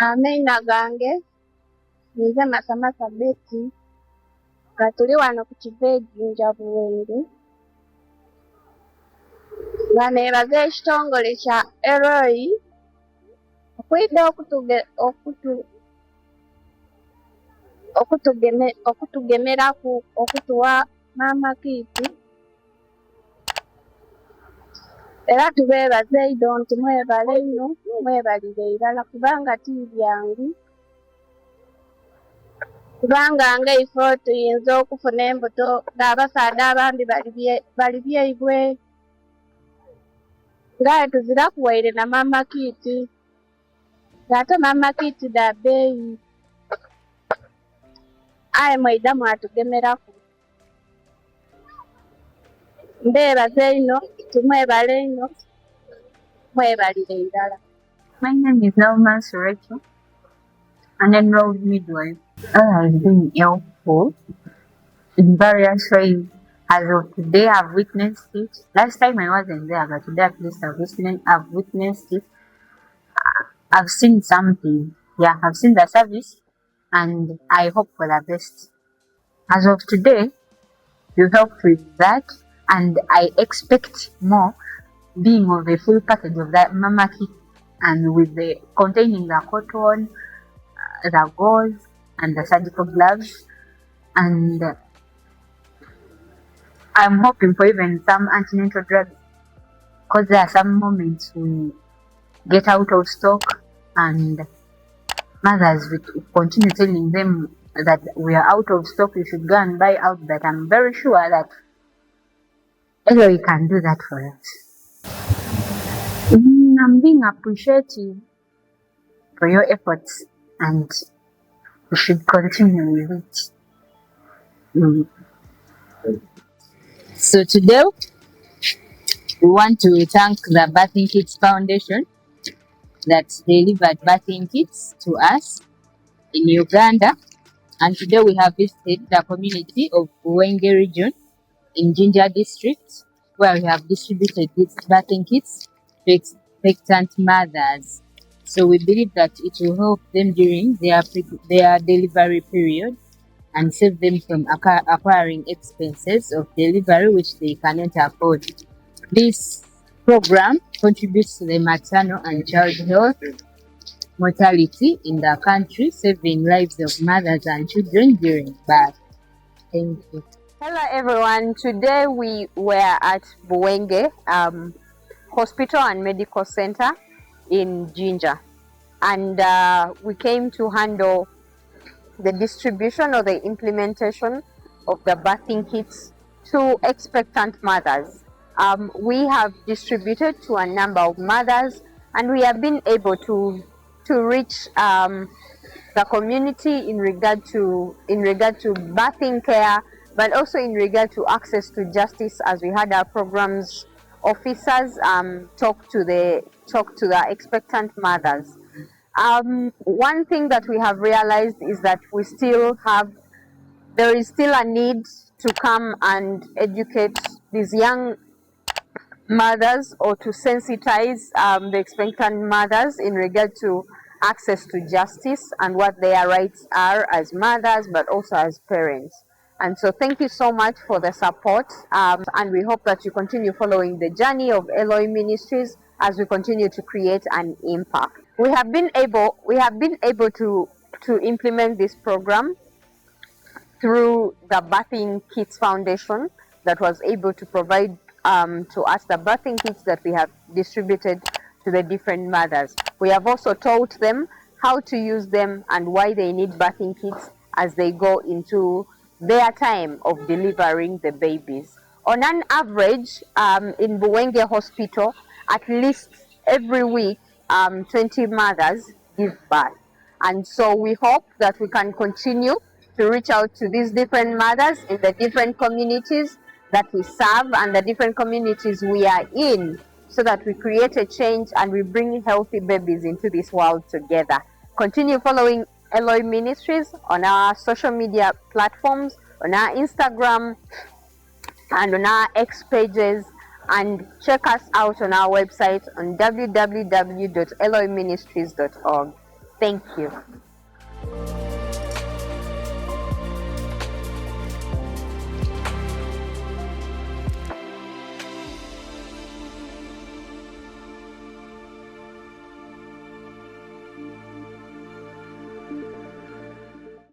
Amaina gange nze Masamasa Betty nga tuli wano ku Buwenge Buwenge nga neebaza ekitongole kya ELOI okwidde okutugemeraku okutuwa mama kiti era tubeebaza eido nti mwebale nnyo mwebalire irala kubanga tibyangu kubanga ngaife tuyinza okufuna embuto ng'abasaadde abandi bali byaibwe ngaye tuzira kuwaire na mama kiti ng'ate mama kiti da bbeeyi aye mwaida mwatugemeraku mbeebaza ino tumwebale nnyo mwebalire irala. My name is Rachel, an enrolled midwife. I have been helpful in various ways. As of today, I've witnessed it. Last time I wasn't there, but today at least I've witnessed it. I've seen something. Yeah, I've seen the service, and I hope for the best. As of today, you helped with that, and I expect more, being of a full package of that mama kit, and with the containing the cotton, the gauze, and the surgical gloves, and I'm hoping for even some antenatal drugs, because there are some moments we get out of stock, and mothers will continue telling them that we are out of stock, you should go and buy out. But I'm very sure that ELOI can do that for us. I'm being appreciative for your efforts, and we should continue with it. So today, we want to thank the Birthing Kits Foundation that delivered birthing kits to us in Uganda. And today we have visited the community of Buwenge region in Jinja district, where we have distributed these birthing kits to expectant mothers. So we believe that it will help them during their delivery period and save them from acquiring expenses of delivery which they cannot afford. This program contributes to the maternal and child health mortality in the country, saving lives of mothers and children during birth. Thank you. Hello everyone. Today we were at Buwenge Hospital and Medical Center in Jinja, and we came to handle the distribution or the implementation of the birthing kits to expectant mothers. We have distributed to a number of mothers, and we have been able to reach the community in regard to birthing care, but also in regard to access to justice, as we had our programs officers talk to the expectant mothers. One thing that we have realized is that there is still a need to come and educate these young mothers, or to sensitize the expectant mothers in regard to access to justice and what their rights are as mothers, but also as parents. And so thank you so much for the support, and we hope that you continue following the journey of ELOI Ministries as we continue to create an impact. We have been able to implement this program through the Birthing Kits Foundation that was able to provide to us the birthing kits that we have distributed to the different mothers. We have also taught them how to use them and why they need birthing kits as they go into their time of delivering the babies. On an average, in Buwenge Hospital, at least every week, 20 mothers give birth. And so we hope that we can continue to reach out to these different mothers in the different communities that we serve and the different communities we are in, so that we create a change and we bring healthy babies into this world together. Continue following ELOI Ministries on our social media platforms, on our Instagram and on our X pages, and check us out on our website on www.eloiministries.org. Thank you.